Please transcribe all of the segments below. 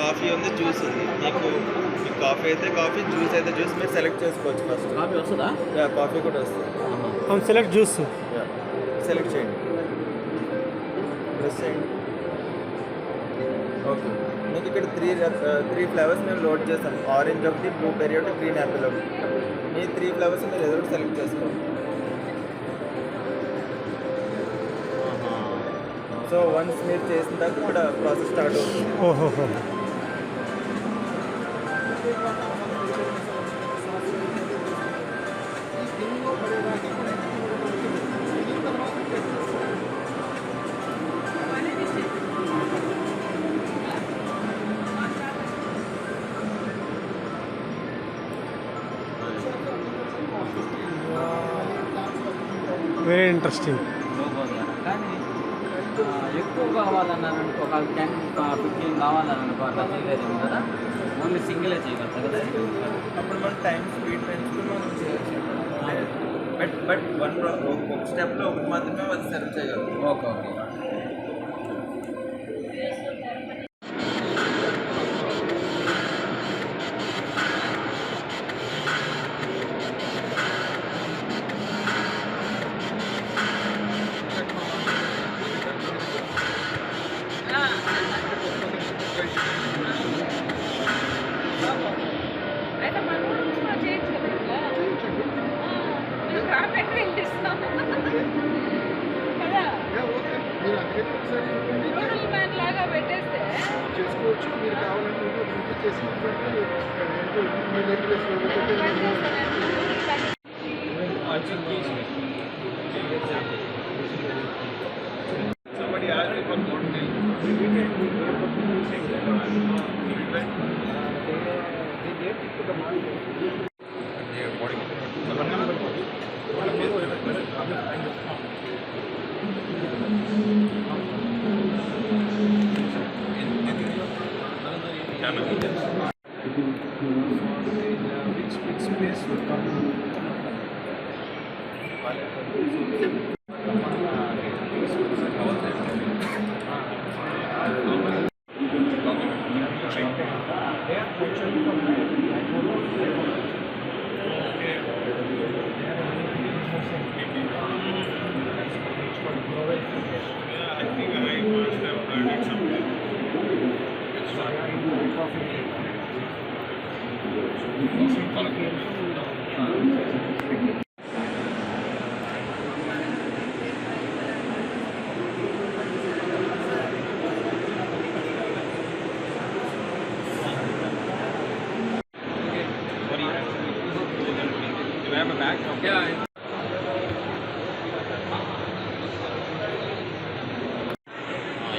Coffee ఉంది, juice ఉంది. మీకు కాఫీ అయితే కాఫీ, జ్యూస్ అయితే జ్యూస్ మీరు సెలెక్ట్ చేసుకోవచ్చు. ఫస్ట్ కాఫీ వస్తుందా? కాఫీ కూడా వస్తుంది. సెలెక్ట్ జ్యూస్ సెలెక్ట్ చేయండి, ప్రెస్ చేయండి. ఓకే, మీకు ఇక్కడ త్రీ ఫ్లేవర్స్ మేము లోడ్ చేస్తాం. ఆరెంజ్ ఒకటి, బ్లూబెర్రీ ఒకటి, గ్రీన్ యాపిల్ ఒకటి. ఈ 3 ఫ్లేవర్స్ మీరు ఏదో ఒకటి సెలెక్ట్ చేసుకోండి. సో వన్స్ మీరు చేసిన తర్వాత ఇక్కడ ప్రాసెస్ స్టార్ట్ అవుతుంది. ఓహోహో. Very interesting. కానీ ఎక్కువ కావాలన్నారనుకో, ఒక 10-15 కావాలనుకో, అట్లా చేయలేదు కదా. ఓన్లీ సింగిలే చేయగలుగుతా కదా. అప్పుడు మనం టైం స్పీడ్ పెంచుకుని మనం చేయొచ్చు. బట్ ఒక స్టెప్లో ఒకటి మాత్రమే అది సర్వ్ చేయగలం. Okay okay. చేసుకోవచ్చు. మీరు కావాలంటే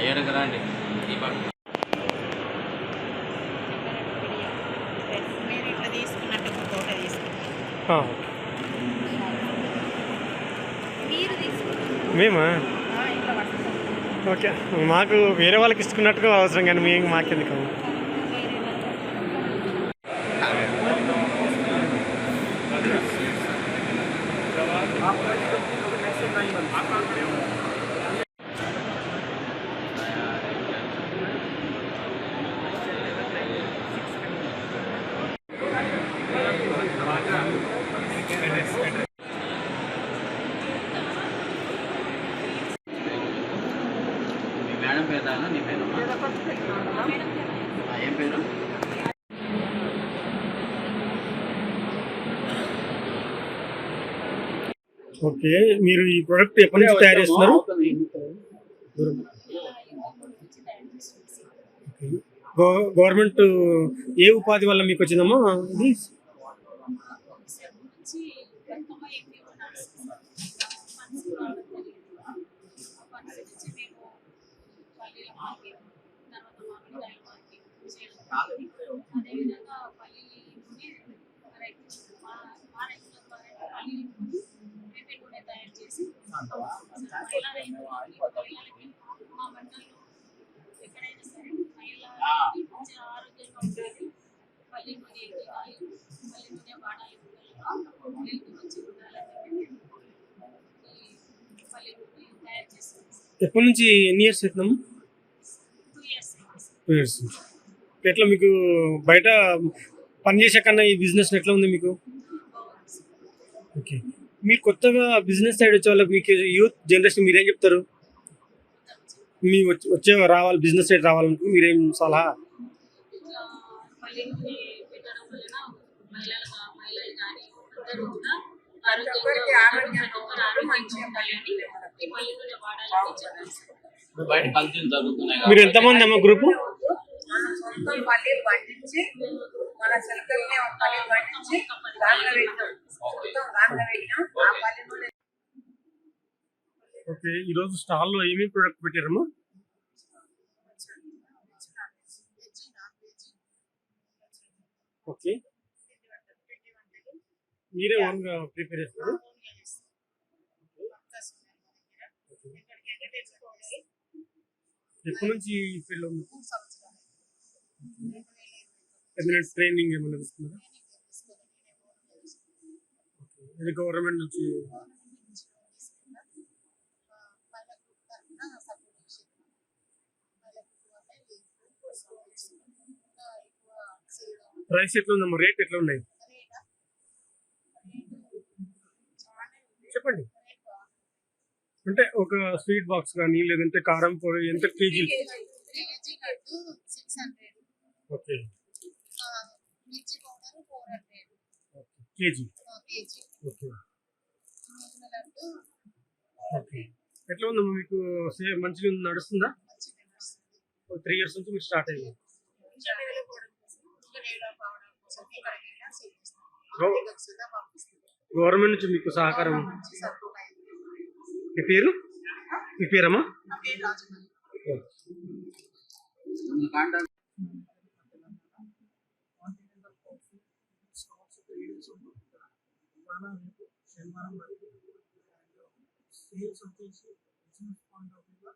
ఏడగరండి. మీరు ఇట్లా తీసుకున్నట్టు ఒక తోట మేమా? ఇట్లా వస్తుంది. ఓకే, మాకు వేరే వాళ్ళకి ఇస్తున్నట్టుగా అవసరం, కానీ మేము మాకెందుకు. మేడం పేరు దాకా నీ పేరు ఏం పేరు? ఓకే, మీరు ఈ ప్రోడక్ట్ ఎప్పటి నుంచి తయారు చేస్తున్నారు? గవర్నమెంట్ ఏ ఉపాధి వల్ల మీకు వచ్చిందమ్మా ఇది? అదేవిధంగా పల్లీలు నూనె తయారు చేసి మహిళలకి మా మండలంలో ఎక్కడైనా సరే మహిళ మంచిగా ఆరోగ్యంగా ఉండాలి, పల్లి నూనె హెల్త్ మంచిగా ఉండాలని చెప్పి ఈ పల్లీలు తయారు చేస్తాం. ఎప్పటి నుంచి ఎన్ని ఇయర్స్ అవుతున్నాము? 2 years. 2 ఇయర్స్. ఎట్లా మీకు బయట పనిచేసే కన్నా ఈ బిజినెస్ ఎట్లా ఉంది మీకు? ఓకే. మీరు కొత్తగా బిజినెస్ సైడ్ వచ్చే వాళ్ళకి మీకు యూత్ జనరేషన్ మీరేం చెప్తారు? మీ వచ్చే రావాలి బిజినెస్ సైడ్ రావాలనుకో మీరేం సలహా? ఇట్లా పల్లీలని పెట్టడం వలన మహిళలు కానీ అందరూ కూడా ఆరోగ్యంగా మంచిగా ఉండాలని ఈ పల్లీలు వాడాలని చెప్పారు. బయట కల్తీలు జరుగుతున్నాయి మీరు ఎంతమంది అమ్మ గ్రూపు? సొంతం పల్లీలు పండించి మన చిలకల్ని పల్లీలు పండించి గాలిలో పెట్టాం. మొత్తం గాలిలో పెట్టాం. ఆ పల్లీలు ఓకే. ఈరోజు స్టాల్లో ఏమేమి ప్రొడక్ట్ పెట్టారమ్మా? ఓకే. మీరే ఓన్గా ప్రిపేర్ చేస్తారు? ఎప్పటి నుంచి ఈ ఫీల్డ్ ఉంది? ఏమైనా ట్రైనింగ్ ఏమైనా తీసుకున్నారా? ఇది గవర్నమెంట్ నుంచి ప్రైస్ ఎట్లా ఉందమ్మా? రేట్ ఎట్లా ఉన్నాయి చెప్పండి. అంటే ఒక స్వీట్ బాక్స్ కానీ లేదంటే కారం పొడి ఎంత కేజీ? KG laddu 600, okay. మిర్చి పౌడర్ 400 కేజీ. KG, okay. మిగిలిన లడ్డు ఓకే. ఎట్లా ఉందమ్మా మీకు? మంచిగా నడుస్తుందా? మంచిగా నడుస్తుంది. 3 ఇయర్స్ నుంచి మీరు స్టార్ట్ అయ్యింది. ఇంకా డెవలప్ అవడం కోసం, ఇంకా డెవలప్ అవడం కోసం ఎక్కడికైనా సేల్ చేస్తాం. గవ- మార్కెట్ సుద్ధా పంపిస్తాం. గవర్నమెంట్ నుంచి మీకు సహకారం. మంచి సపోర్ట్ అయింది. మీ పేరు? మీ పేరమ్మా? నా పేరు రాజమణి. సేల్స్ వచ్చేసి బిజినెస్ పాయింట్ ఆఫ్ వ్యూగా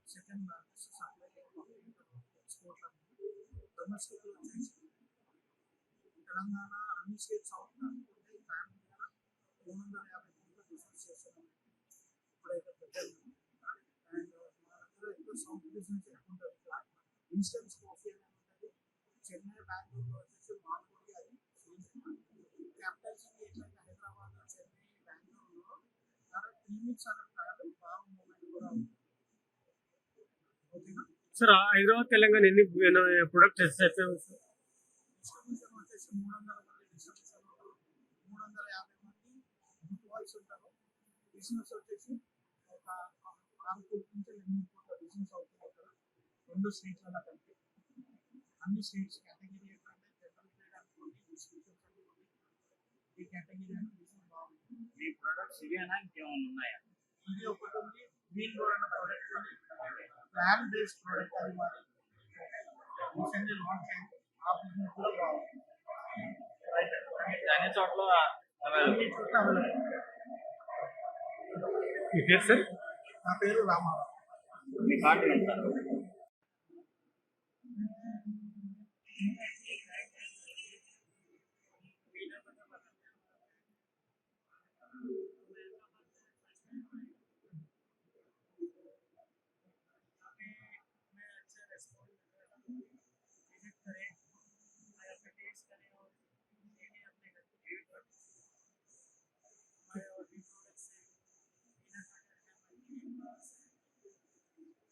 second largest supply export domestic వచ్చేసి తెలంగాణ అన్ని స్టేట్స్ అవుట్ అనుకుంటే ఫ్యామిలీ ద్వారా 350 కోట్ల బిజినెస్ చేస్తున్నాం ఇప్పుడైతే పెట్టాము. అండ్ మా దగ్గర ఎక్కువ సౌత్ బిజినెస్ ఎక్కువ ఉంటుంది. ఇన్స్టెంట్స్ కాఫీ అనేది ఉంటుంది. చెన్నై బెంగళూరులో వచ్చేసి మాల్గొడి అది క్యాపిటల్ సిటీ ఎట్లయితే హైదరాబాద్ చెన్నై బెంగళూరులో 3 weeks అనేది బాగా మూమెంట్ కూడా ఉంది. ఓకేనా? సార్ హైదరాబాద్ తెలంగాణ ఎన్ని ప్రొడక్ట్ డిస్ట్రిబ్యూషన్ వచ్చేసి 300 మంది డిస్ట్రిబ్యూషన్ ఉంటారు. 350 మంది ఎంప్లాయీస్ ఉంటారు. బిజినెస్ వచ్చేసి ఒక 6 కోట్ల నుంచి 8 కోట్ల బిజినెస్ అవుతుంది ఇక్కడ 2 స్టేట్లలో కలిపి. అన్ని స్టేట్స్ కేటగిరీ ఏంటంటే జనరల్ ట్రేడ్ అనుకోండి, డిస్ట్రిబ్యూషన్స్ అనుకోండి, ఈ కేటగిరీ అనేది బిజినెస్ బాగుంటుంది. మీ ప్రొడక్ట్స్ ఇవేనా ఇంకేమైనా ఉన్నాయా? ఇది ఒకటి ఉంది. గ్రీన్ రోడ్ అన్న ప్రోడక్ట్ ఉంది. ప్లాన్ బేస్డ్ ప్రోడక్ట్ అది మరి రీసెంట్లీ లాంచ్ అయింది. ఆ బిజినెస్ కూడా బాగుంది. అన్ని చోట్ల అన్ని చోట్ల అవైలబుల్. మీ పేరు సార్? నా పేరు రామారావు. మీ కార్డు ఎంత?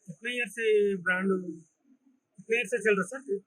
कितने ईयर से ब्रांड कितने ईयर से चल रहा sir?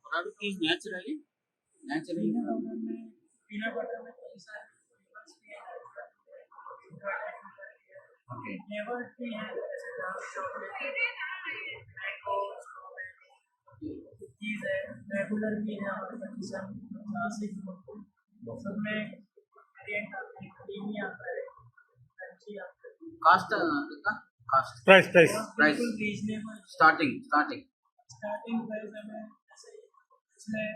Product is naturally peanut butter में कई सारे फ्लेवर्स भी हैं. okay. फ्लेवर्स भी हैं जैसे dark chocolate, mango, strawberry, cookies है. रेगुलर भी है हमारे पास 50 से 100 सब में टीम ही आता है अच्छी आता है కాస్ట్ కాస్ట్ ప్రైస్ ప్రైస్ बिल्कुल रीजनेबल స్టార్టింగ్ स्टार्टिंग प्राइस हमें ऐसे ही इसमें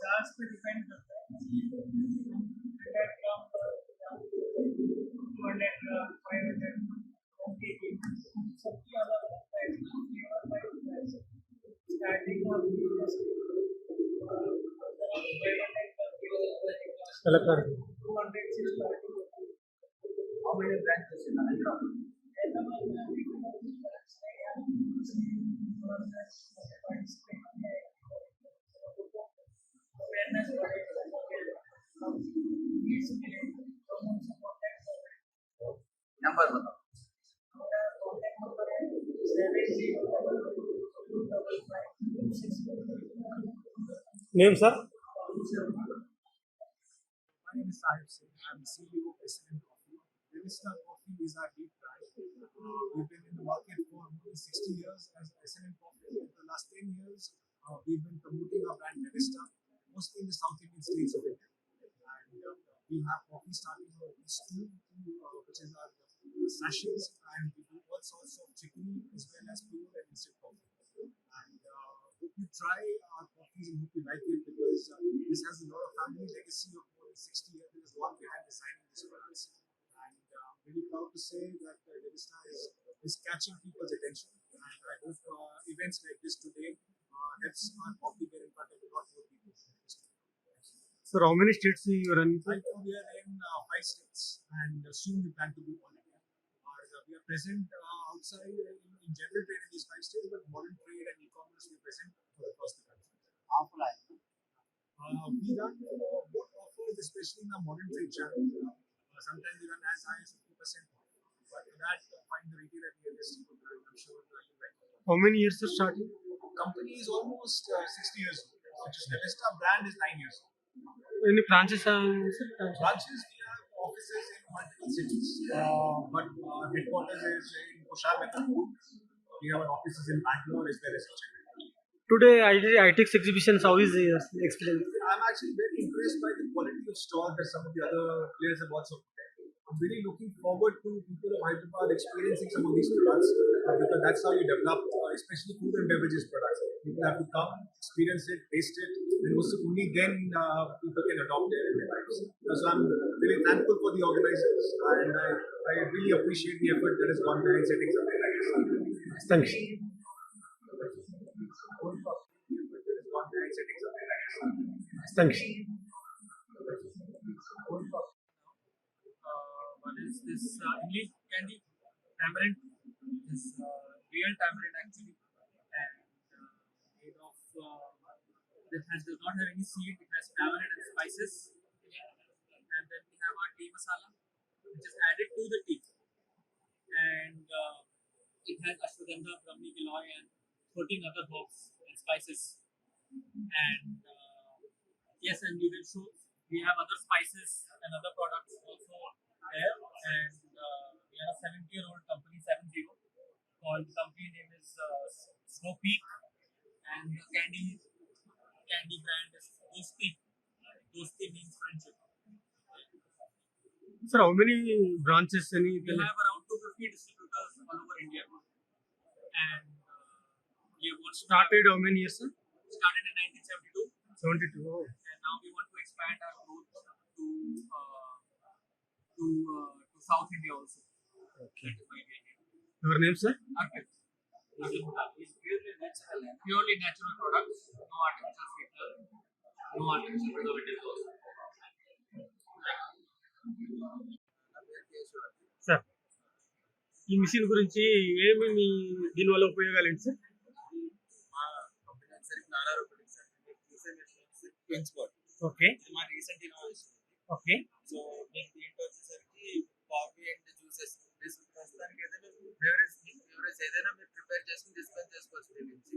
चार्ज पे डिपेंड करता है 100 ग्राम पर 200 ग्राम 500 केजी सबकी अलग अलग प्राइस स्टार्टिंग కలెక్టర్ 200 से starting how many branches in Hyderabad Hyderabad में अभी branch नहीं है awareness बढ़ेगा इसलिए हम उनसे कांटेक्ट कर रहे हैं నెంబర్ बताओ हमारा कांटेक्ट नंबर है 705526 name sir My name is Sahib Singh. I'm the CEO of SNM Coffee. Revista Coffee is our deep brand. We've been in the market for more than 60 years as SNM Coffee. In the last 10 years, we've been promoting our brand Revista, mostly in the South Indian states of India. And we have coffee starting from stew, which is our sachets, and we do all sorts of chicken as well as pure and instant coffee. And hope you try our coffees and hope you like it because this has a lot of family legacy of more than 60 years. There is one behind designing these products. And I'm really proud to say that Revista is catching people's attention. And I hope events like this today helps our coffee get in front of a lot more people. Sir how many states you run Right now we are in 5 states and soon we plan to be all India. We are present outside in general trade in these 5 states, but modern trade and e-commerce we are present across the country. Offline We run both offers, especially in the modern trade channel. Sometimes we run as high as 50%. But for that, find the retailer realistic. I'm sure you like it. How many years sir starting Company is almost 60 years old. The Vista brand is 9 years old. ఎన్ని branches Branches, we have offices in multiple cities, but headquarters is in Kushalnagar. We have our offices in Bangalore as well as in Chennai. Today ITEX exhibitions how is experience I'm actually very impressed by the quality of stall that some of the other players have also put in. I'm really looking forward to people of Hyderabad experiencing some of these products because that's how you develop, especially food and beverages products. People have to come, experience it, taste it, and also only then people can adopt it in their lives. So I'm really thankful for the organizers, and I really appreciate the effort that has gone behind setting something like this. Thanks thanks One is this Imli candy, tamarind, this real tamarind actually, and made of does not have any seed. It has tamarind and spices, and then we have our tea masala, which is added to the tea, and it has ashwagandha, brahmi, giloy, and 13 other herbs and spices, and yes, and we will show. We have other spices and other products also there, and we are a 70-year-old company, 70, called the company name is Snow Peak, and the candy brand is Dosti. Dosti means friendship. Sir how many branches అని We have around 250 distributors all over India, and we have also started how many years sir started in 1972, 72 and now we want to expand our growth to South India also. Okay That is why we are here. Your name sir Arpit. It's purely natural products, no artificial sweetener, no artificial preservatives also. Sir ఈ machine గురించి ఏమి మీ దీనివల్ల ఉపయోగాలు ఏంటి sir మా company వచ్చేసరికి Narayana products sir మీకు చూసే మెషిన్ పెంచుకోవాలి ఓకే ఇది మా రీసెంట్ ఇన్నోవేషన్ ఓకే సో మీకు దీంట్లో వచ్చేసరికి కాఫీ అండ్ జ్యూసెస్ ప్రస్తుతానికి అయితే మీరు బెవరేజ్ ఏదైనా మీరు ప్రిపేర్ చేసుకుని డిస్పెన్స్ చేసుకోవచ్చు దీని నుంచి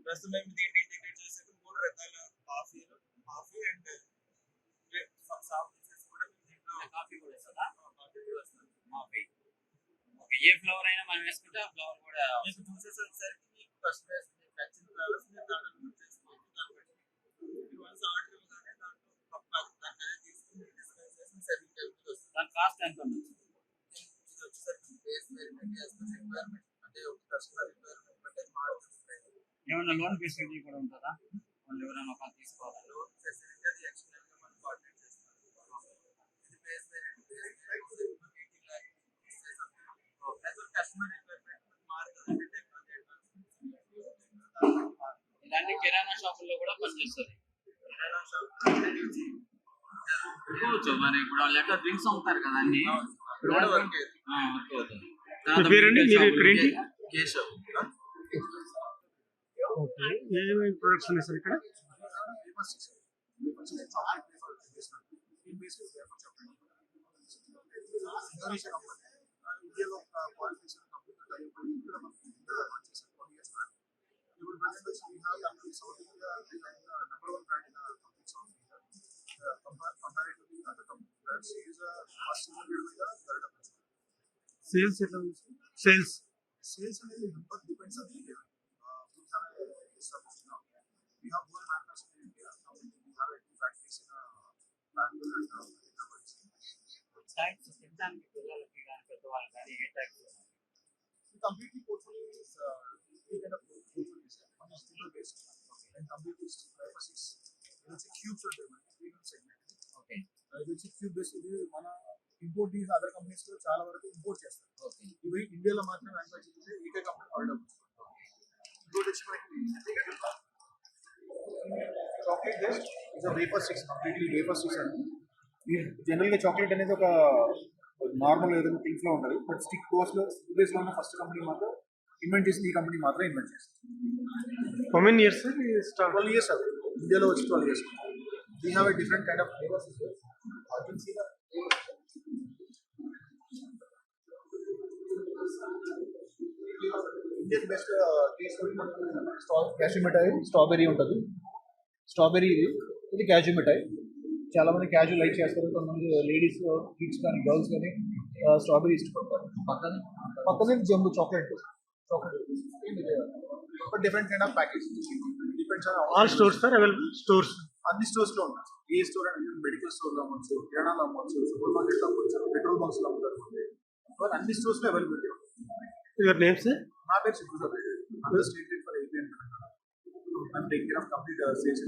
ప్రస్తుతం మేము దీన్ని ఇంటిగ్రేట్ చేసాక 3 రకాల కాఫీ అండ్ సాఫ్ట్ జ్యూసెస్ కూడా దీంట్లో కాఫీ కూడా వస్తుందా కాఫీ కూడా వస్తుంది ఓకే ఓకే ఏ ఫ్లేవర్ అయినా మనం వేసుకుంటే ఆ ఫ్లేవర్ కూడా మీకు జ్యూసెస్ వచ్చేసరికి మీకు కస్టమైజ్ మీకు నచ్చిన ఫ్లేవర్స్ మీరు దాంట్లో యూజ్ చేసుకోవచ్చు దాన్ని బట్టి మీరు వన్స్ ఆర్డర్ ఇవ్వగానే దాంట్లో దాన్ని తీసుకుని యాజ్ పర్ రిక్వైర్మెంట్ అంటే ఒక కస్టమర్ రిక్వైర్మెంట్ బట్టి మారుతుంది. ఏమైనా లోన్ ఫెసిలిటీ కూడా ఉంటుందా? వాళ్ళు ఎవరైనా ఒక తీసుకోవాలి లోన్ ఫెసిలిటీ అది ఎక్స్టర్నల్ గా మనం కోఆర్డినేట్ చేస్తాం. ఇది base variant base 80 lakh as per customer requirement మారుతుంది. టెక్నాలజీ అడ్వాన్స్మెంట్ ఇలాంటి కిరాణా షాపుల్లో కూడా పనిచేస్తుంది. కిరాణా షాప్ అనుకోవచ్చు మరి ఇప్పుడు వాళ్ళు ఎక్కడ డ్రింక్స్ అమ్ముతారు కదా అన్ని కూడా వర్క్ వర్క్ అవుతుంది. మీ పేరండి? మీరు ఇక్కడ ఏంటి? కేశవ్ ఓకే, ఏమేమి ప్రొడక్ట్స్ ఉన్నాయి సార్ ఇక్కడ? సేల్స్ ఎట్లా ఉంది? Sales Sales and number depends on the area. We have a established now. We have one manufacturing in India. We have two factories in Bangalore and Hyderabad. Tax తినడానికి పిల్లలకి కానీ పెద్దవాళ్ళకి కానీ ఏ tax? The completely portfolio is three kind of portfolio. One is single based and completely is for 6. It's a cube premium segment. Okay It's a cube based. మన import చేసి other companies లో చాలా వరకు ఇంపోర్ట్ చేస్తారు. Okay ఇవి ఇండియాలో మాత్రమే manufacture చేసే ఏకైక కంపెనీ ఆర్డర్. ఇంకోటి వచ్చి మనకి chocolate based is wafer sticks, completely wafer sticks అండి. ఈ జనరల్గా చాక్లెట్ అనేది ఒక నార్మల్ ఏదైనా థింగ్స్ లో ఉంటుంది, బట్ స్టిక్ బేస్ లో ఉన్న ఫస్ట్ కంపెనీ మాత్రం ఇన్వెంట్ చేసింది ఈ కంపెనీ మాత్రం ఇన్వెంట్ చేస్తుంది. How many years sir? 12 years అవి ఇండియాలో వచ్చి 12 years. We have a different kind of flavours. Indian best taste cashew mithai strawberry ఉంటుంది. స్ట్రాబెర్రీ ఇది క్యాష్యూ మిఠాయి. చాలా మంది క్యాష్యూ లైక్ చేస్తారు. కొంతమంది లేడీస్ కిడ్స్ కానీ గర్ల్స్ కానీ స్ట్రాబెర్రీ ఇష్టపడతారు. పక్కనే jumbo chocolate different kind of package depends on all stores sir available? Stores అన్ని స్టోర్స్ లో ఉంటాయి. ఏ స్టోర్ అంటే మెడికల్ స్టోర్ లో అమ్మచ్చు, కిరాణాలో అమ్మచ్చు, సూపర్ మార్కెట్ లో అమ్మచ్చు, పెట్రోల్ బంక్స్ లో అమ్ముతారు. అన్ని స్టోర్స్ లో అవైలబిలిటీ ఉంటుంది. Your name sir? నా పేరు సిద్ధు సార్. అందరూ state for AP and take care of complete sales.